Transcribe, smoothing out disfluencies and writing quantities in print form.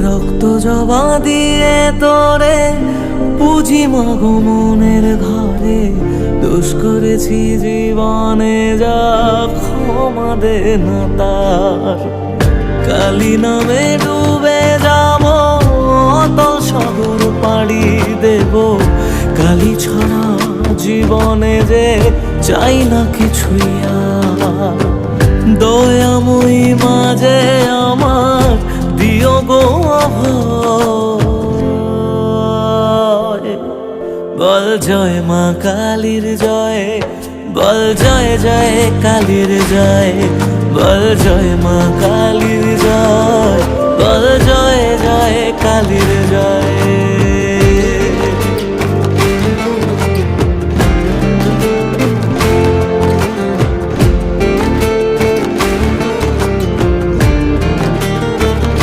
রক্ত জবা দিয়ে তোরে পুঁজি মাগো মনের ঘরে, দোষ করেছি জীবনে যা ক্ষমা দে না তার। কালী নামে ডুবে যাব অতল সাগর পাড়ি দেব, কালী ছাড়া জীবনে যে চাই না কিছুই আর। দয়াময়ী মাঝে আমার দিও গো অভয়, বল জয় মা কালীর জয়, বল জয় জয় কালীর জয়, বল জয় মা কালীর জয়, বল জয় জয় কালীর